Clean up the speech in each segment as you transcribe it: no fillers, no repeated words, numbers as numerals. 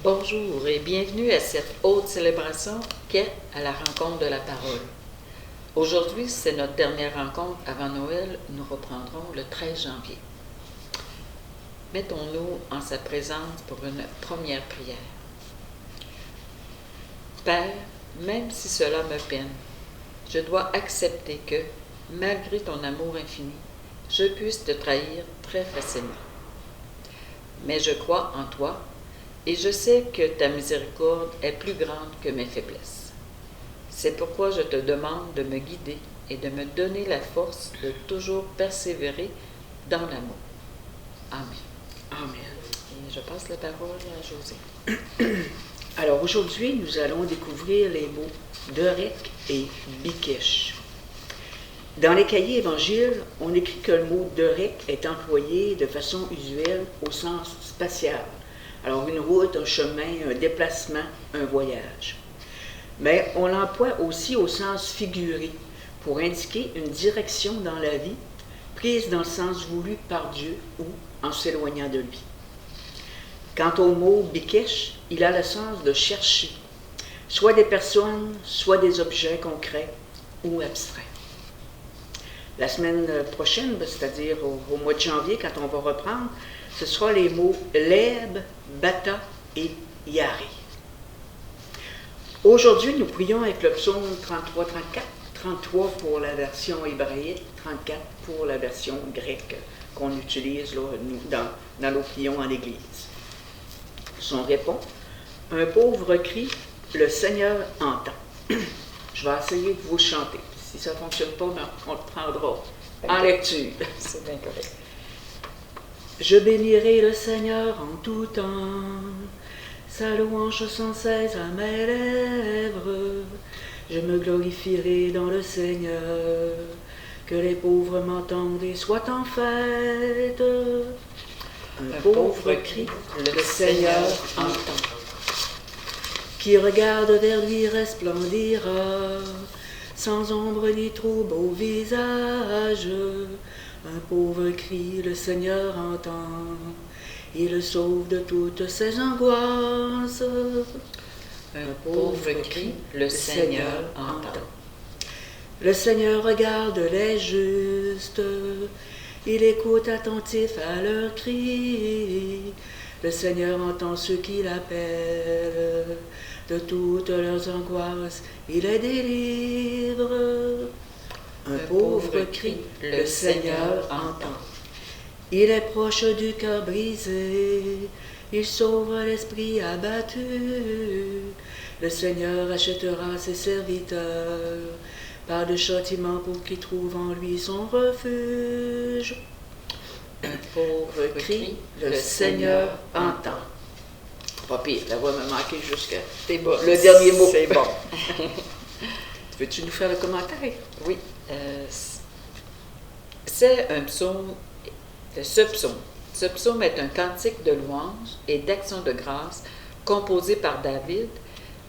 Bonjour et bienvenue à cette haute célébration qu'est à la rencontre de la parole. Aujourd'hui, c'est notre dernière rencontre avant Noël. Nous reprendrons le 13 janvier. Mettons-nous en sa présence pour une première prière. Père, même si cela me peine, je dois accepter que, malgré ton amour infini, je puisse te trahir très facilement. Mais je crois en toi et je sais que ta miséricorde est plus grande que mes faiblesses. C'est pourquoi je te demande de me guider et de me donner la force de toujours persévérer dans l'amour. Amen. Amen. Et je passe la parole à José. Alors aujourd'hui, nous allons découvrir les mots Dorek et Bikesh. Dans les cahiers évangiles, on écrit que le mot Dorek est employé de façon usuelle au sens spatial. Alors une route, un chemin, un déplacement, un voyage. Mais on l'emploie aussi au sens figuré pour indiquer une direction dans la vie prise dans le sens voulu par Dieu ou en s'éloignant de lui. Quant au mot Bikesh, il a le sens de chercher, soit des personnes, soit des objets concrets ou abstraits. La semaine prochaine, c'est-à-dire au mois de janvier, quand on va reprendre, ce sera les mots Leb, Bata et Yari. Aujourd'hui, nous prions avec le psaume 33-34, 33 pour la version hébraïque, 34 pour la version grecque qu'on utilise là, dans nos prions en Église. On répond, un pauvre cri, le Seigneur entend. Je vais essayer de vous chanter. Si ça ne fonctionne pas, on le prendra en lecture. C'est bien correct. Je bénirai le Seigneur en tout temps, sa louange sans cesse à mes lèvres. Je me glorifierai dans le Seigneur, que les pauvres m'entendent et soient en fête. Un pauvre cri, le Seigneur entend. Qui regarde vers lui resplendira, sans ombre ni trouble au visage. Un pauvre cri, le Seigneur entend, il le sauve de toutes ses angoisses. Un pauvre cri, le Seigneur entend. Le Seigneur regarde les justes, il écoute attentif à leurs cris. Le Seigneur entend ceux qui l'appellent, de toutes leurs angoisses, il les délivre. Un pauvre cri, le Seigneur entend. Il est proche du cœur brisé, il sauve l'esprit abattu. Le Seigneur achètera ses serviteurs, pas de châtiment pour qu'ils trouvent en lui son refuge. Un pauvre cri, le Seigneur entend. Pas pire, la voix m'a manqué jusqu'à le dernier mot. C'est bon. Veux-tu nous faire le commentaire? Oui. C'est un psaume. Ce psaume est un cantique de louange et d'action de grâce composé par David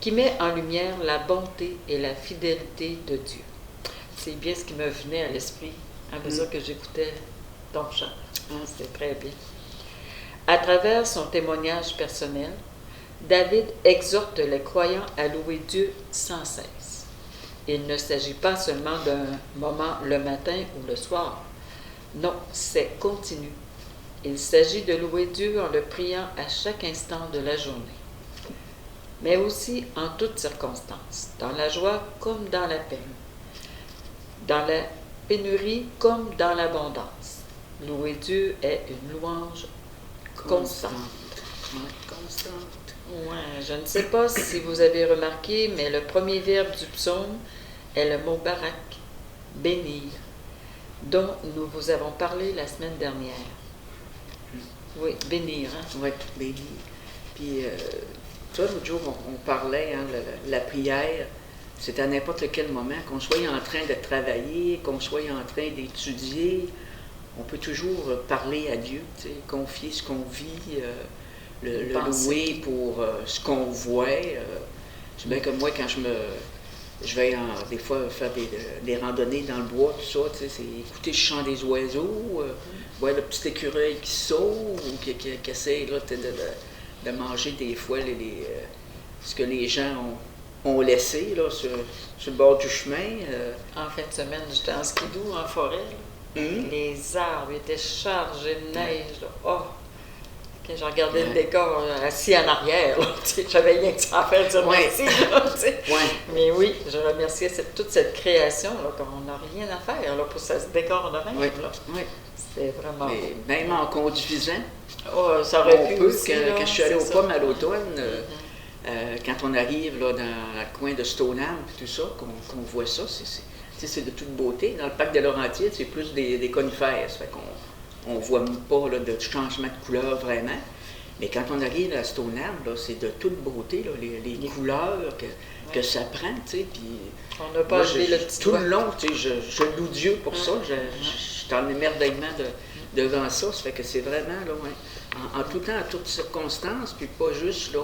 qui met en lumière la bonté et la fidélité de Dieu. C'est bien ce qui me venait à l'esprit à mesure que j'écoutais ton chant. C'est très bien. À travers son témoignage personnel, David exhorte les croyants à louer Dieu sans cesse. Il ne s'agit pas seulement d'un moment le matin ou le soir. Non, c'est continu. Il s'agit de louer Dieu en le priant à chaque instant de la journée, mais aussi en toutes circonstances, dans la joie comme dans la peine, dans la pénurie comme dans l'abondance. Louer Dieu est une louange constante. Ouais, je ne sais pas si vous avez remarqué, mais le premier verbe du psaume est le mot barak, bénir, dont nous vous avons parlé la semaine dernière. Oui, bénir. Hein? Oui, bénir. Puis, toi, l'autre jour, on parlait, la prière, c'est à n'importe quel moment, qu'on soit en train de travailler, qu'on soit en train d'étudier, on peut toujours parler à Dieu, confier ce qu'on vit, le louer pour ce qu'on voit. C'est bien comme moi, quand je vais des fois faire des randonnées dans le bois, tout ça, c'est écouter le chant des oiseaux, voir le petit écureuil qui sauve ou qui essaie là, de manger des fois ce que les gens ont laissé là, sur le bord du chemin. En fin de semaine, j'étais en skidoo en forêt. Les arbres étaient chargés de neige. Là. Oh! Quand je regardais le décor assis en arrière, là, j'avais rien que ça à faire dire merci. Là, mais oui, je remerciais toute cette création, là, qu'on n'a rien à faire là, pour ce décor de rêve. C'est vraiment. Mais même en conduisant, ça aurait pu aussi, quand je suis allée aux pommes à l'automne, quand on arrive là, dans le coin de Stoneham, tout ça, qu'on voit ça, c'est de toute beauté. Dans le parc des Laurentides, c'est plus des conifères. Ça fait qu'on ne voit pas là, de changement de couleur vraiment. Mais quand on arrive à Stoneham, c'est de toute beauté, là, les couleurs que ça prend. Puis on n'a pas enlevé le petit tout le long, je loue Dieu pour ça. Je suis en émerveillement devant ça. Ça fait que c'est vraiment là, en tout temps, en toutes circonstances, puis pas juste là.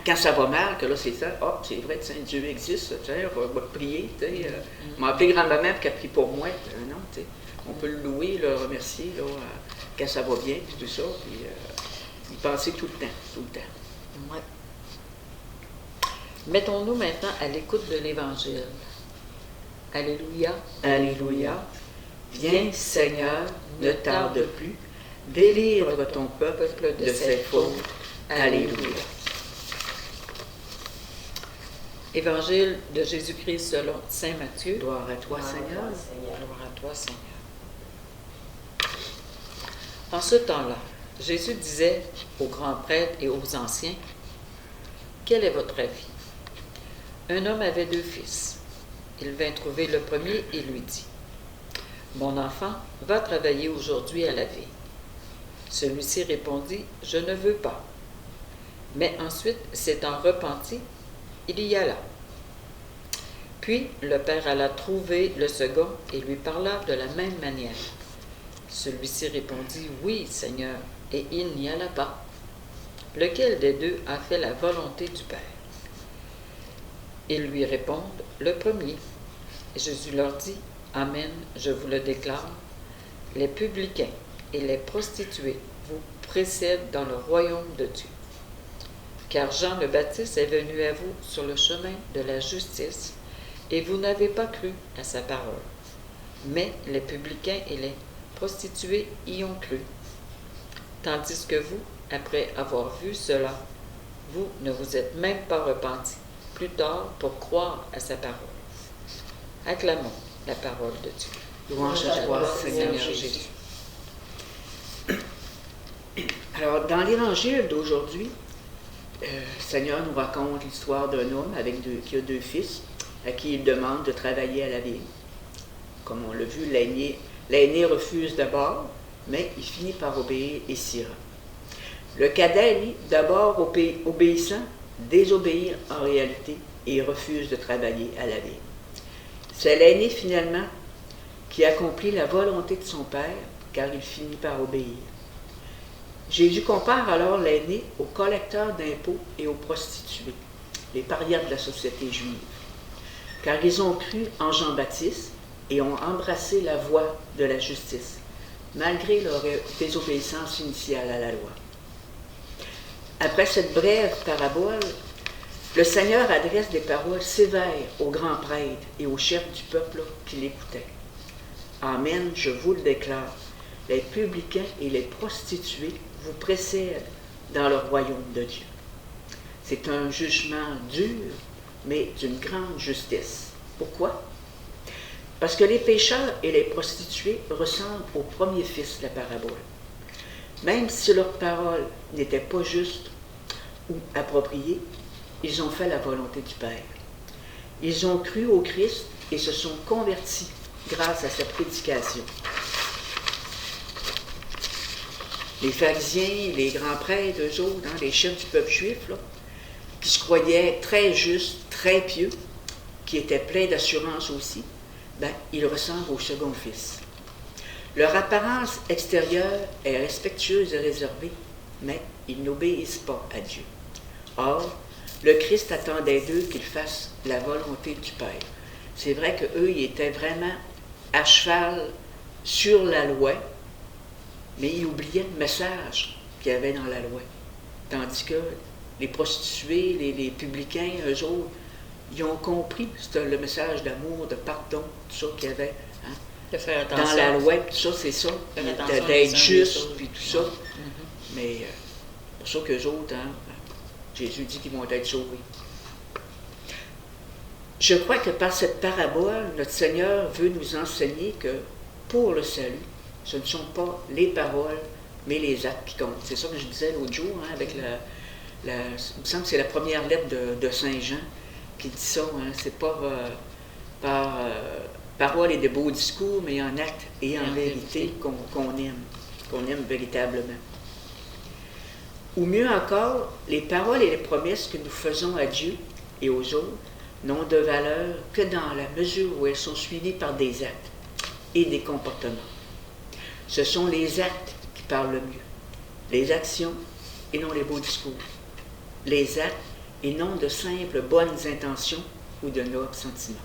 Quand ça va mal, que là, c'est ça, c'est vrai, Dieu existe, on va prier, m'a appelé grand-maman qui a prié pour moi, non, on peut le louer, le remercier, là, quand ça va bien, puis tout ça, puis y penser tout le temps. Ouais. Mettons-nous maintenant à l'écoute de l'Évangile. Alléluia. Alléluia. Viens, Seigneur, ne tarde plus, délivre ton peuple de ses fautes. Alléluia. Évangile de Jésus-Christ selon saint Matthieu. Gloire à toi, Seigneur. Gloire à toi, Seigneur. En ce temps-là, Jésus disait aux grands prêtres et aux anciens, « Quel est votre avis? Un homme avait 2 fils. Il vint trouver le premier et lui dit, « Mon enfant, va travailler aujourd'hui à la vigne. » Celui-ci répondit, « Je ne veux pas. » Mais ensuite, s'étant repenti, il y alla. Puis le père alla trouver le second et lui parla de la même manière. Celui-ci répondit, « Oui, Seigneur, » et il n'y alla pas. Lequel des 2 a fait la volonté du Père? Ils lui répondent, « Le premier. » Et Jésus leur dit, « Amen, je vous le déclare, les publicains et les prostituées vous précèdent dans le royaume de Dieu. Car Jean le Baptiste est venu à vous sur le chemin de la justice, et vous n'avez pas cru à sa parole. Mais les publicains et les prostituées y ont cru. Tandis que vous, après avoir vu cela, vous ne vous êtes même pas repentis plus tard pour croire à sa parole. » Acclamons la parole de Dieu. Louange à toi, Seigneur Jésus. Alors, dans l'Évangile d'aujourd'hui, le Seigneur nous raconte l'histoire d'un homme qui a 2 fils, à qui il demande de travailler à la vigne. Comme on l'a vu, l'aîné refuse d'abord, mais il finit par obéir et s'y rend. Le cadet, lui, d'abord obéissant, désobéit en réalité et refuse de travailler à la vigne. C'est l'aîné finalement qui accomplit la volonté de son père, car il finit par obéir. Jésus compare alors l'aîné aux collecteurs d'impôts et aux prostituées, les parias de la société juive, car ils ont cru en Jean-Baptiste et ont embrassé la voie de la justice, malgré leur désobéissance initiale à la loi. Après cette brève parabole, le Seigneur adresse des paroles sévères aux grands prêtres et aux chefs du peuple qui l'écoutaient. « Amen, je vous le déclare, les publicains et les prostituées vous précèdent dans le royaume de Dieu. » C'est un jugement dur, mais d'une grande justice. Pourquoi? Parce que les pécheurs et les prostituées ressemblent au premier fils de la parabole. Même si leurs paroles n'étaient pas justes ou appropriées, ils ont fait la volonté du Père. Ils ont cru au Christ et se sont convertis grâce à sa prédication. Les pharisiens, les grands prêtres, eux autres, les chefs du peuple juif, là, qui se croyaient très justes, très pieux, qui étaient pleins d'assurance aussi, ils ressemblent au second fils. Leur apparence extérieure est respectueuse et réservée, mais ils n'obéissent pas à Dieu. Or, le Christ attendait d'eux qu'ils fassent la volonté du Père. C'est vrai qu'eux, ils étaient vraiment à cheval sur la loi, mais ils oubliaient le message qu'il y avait dans la loi. Tandis que les prostituées, les publicains, eux autres, ils ont compris le message d'amour, de pardon, tout ça qu'il y avait. Hein? De faire attention. Dans la loi, tout ça, c'est ça. D'être juste, puis tout ça. Mais pour ça qu'eux autres, hein, Jésus dit qu'ils vont être sauvés. Je crois que par cette parabole, notre Seigneur veut nous enseigner que pour le salut, ce ne sont pas les paroles, mais les actes qui comptent. C'est ça que je disais l'autre jour, hein, avec il me semble que c'est la première lettre de Saint Jean qui dit ça. Hein, c'est pas par parole et de beaux discours, mais en actes et en vérité qu'on aime véritablement. Ou mieux encore, les paroles et les promesses que nous faisons à Dieu et aux autres n'ont de valeur que dans la mesure où elles sont suivies par des actes et des comportements. Ce sont les actes qui parlent le mieux, les actions et non les beaux discours, les actes et non de simples bonnes intentions ou de nobles sentiments.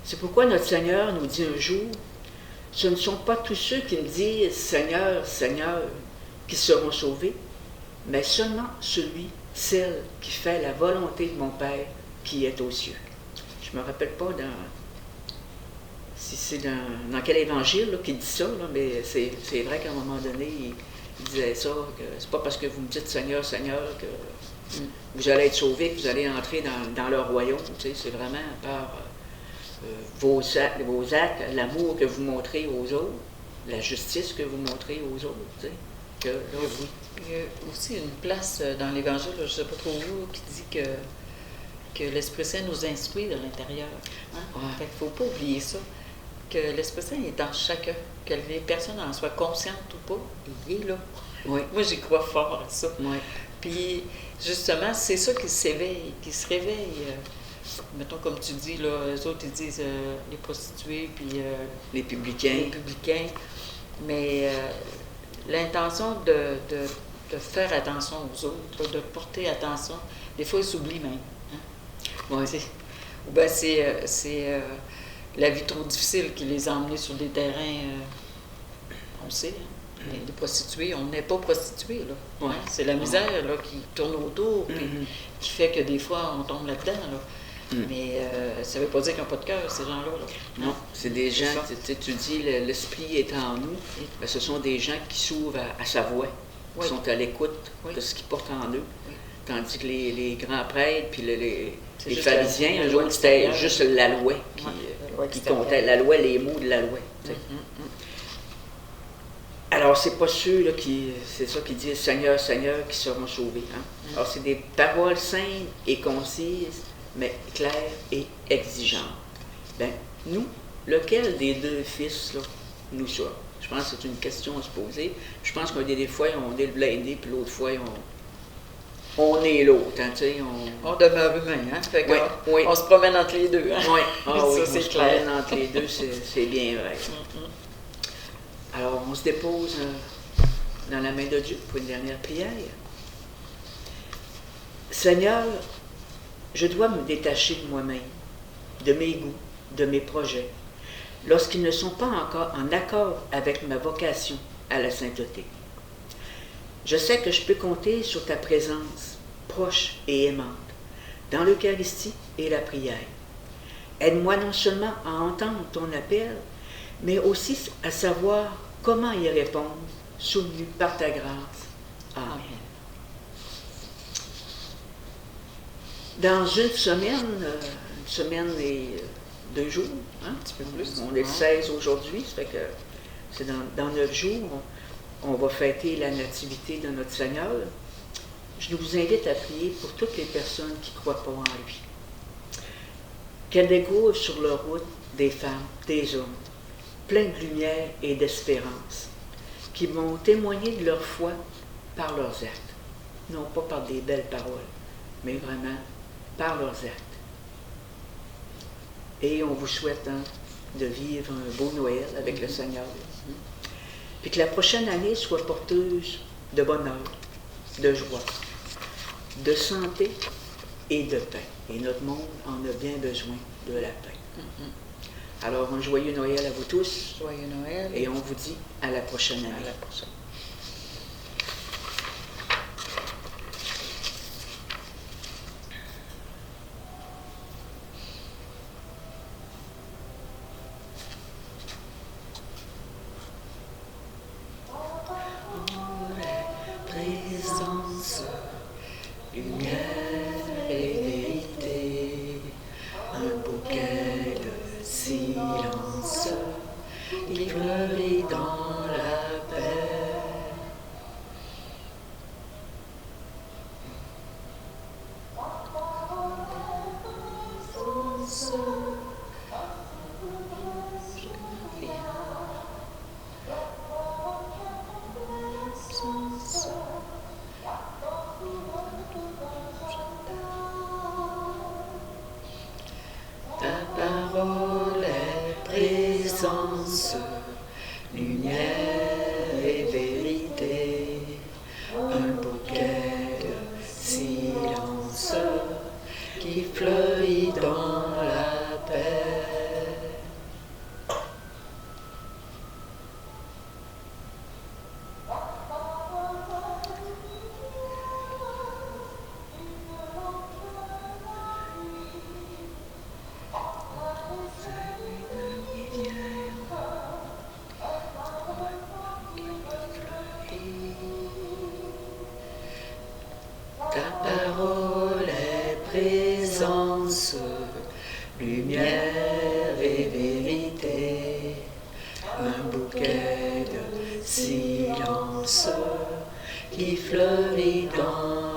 C'est pourquoi notre Seigneur nous dit un jour, ce ne sont pas tous ceux qui me disent « Seigneur, Seigneur » qui seront sauvés, mais seulement celle qui fait la volonté de mon Père qui est aux cieux. Je ne me rappelle pas si c'est dans quel évangile qui dit ça, là, mais c'est vrai qu'à un moment donné, il disait ça, que c'est pas parce que vous me dites Seigneur, Seigneur que vous allez être sauvés, que vous allez entrer dans leur royaume. Tu sais, c'est vraiment par vos actes, l'amour que vous montrez aux autres, la justice que vous montrez aux autres. Tu sais, que là, il y a aussi une place dans l'Évangile, je ne sais pas trop où, qui dit que l'Esprit Saint nous instruit de l'intérieur. Hein? Ouais. Fait qu'il ne faut pas oublier ça, que l'Esprit Saint est en chacun, que les personnes en soient conscientes ou pas, il est là. Oui. Moi, j'y crois fort à ça. Oui. Puis, justement, c'est ça qui s'éveille, qui se réveille. Mettons, comme tu dis, là, eux autres, ils disent les prostituées, puis les publicains. Mais l'intention de faire attention aux autres, de porter attention, des fois, ils s'oublient même. Hein? Oui. Ou bien c'est la vie trop difficile qui les a emmenés sur des terrains, on le sait, hein? Les prostituées, on n'est pas prostituées, là. Ouais. Hein? C'est la misère là, qui tourne autour, puis qui fait que des fois, on tombe là-dedans. Là. Mais ça ne veut pas dire qu'ils n'ont pas de cœur, ces gens-là. Là. Non, c'est des gens, tu dis l'esprit est en nous, mais ce sont des gens qui s'ouvrent à sa voix, qui sont à l'écoute de ce qu'ils portent en eux. Oui. Tandis que les grands prêtres, puis les pharisiens, eux autres, c'était juste la loi qui comptait, la loi, les mots de la loi. Alors, c'est pas ceux là, c'est ça qui disent Seigneur, Seigneur, qui seront sauvés. Hein? Alors, c'est des paroles simples et concises, mais claires et exigeantes. Ben, nous, lequel des deux fils là, nous sommes? Je pense que c'est une question à se poser. Je pense qu'on des fois, on est le blindé, puis l'autre fois, on est l'autre. Hein, on demeure humain, hein? Fait que oui. On se promène entre les deux. Hein? Oui, ça, c'est on se promène entre les deux, c'est bien vrai. Alors, on se dépose dans la main de Dieu pour une dernière prière. Seigneur, je dois me détacher de moi-même, de mes goûts, de mes projets, lorsqu'ils ne sont pas encore en accord avec ma vocation à la sainteté. Je sais que je peux compter sur ta présence proche et aimante dans l'Eucharistie et la prière. Aide-moi non seulement à entendre ton appel, mais aussi à savoir comment y répondre, soutenu par ta grâce. Amen. Dans une semaine et 2 jours, hein? Un petit peu plus. On est le 16 aujourd'hui, ça fait que c'est dans 9 jours, on va fêter la nativité de notre Seigneur. Je vous invite à prier pour toutes les personnes qui ne croient pas en lui. Qu'elle découvre sur leur route des femmes, des hommes, pleins de lumière et d'espérance, qui vont témoigner de leur foi par leurs actes, non pas par des belles paroles, mais vraiment par leurs actes. Et on vous souhaite de vivre un beau Noël avec le Seigneur. Puis que la prochaine année soit porteuse de bonheur, de joie, de santé et de paix. Et notre monde en a bien besoin de la paix. Alors, un joyeux Noël à vous tous. Joyeux Noël. Et on vous dit à la prochaine année. À la prochaine. présence, lumière et vérité, un bouquet de silence qui fleurit dans la paix. Ta parole est présence, lumière et vérité, un bouquet de silence qui fleurit dans la paix. Ta parole est présence, lumière et vérité, un bouquet de silence qui fleurit dans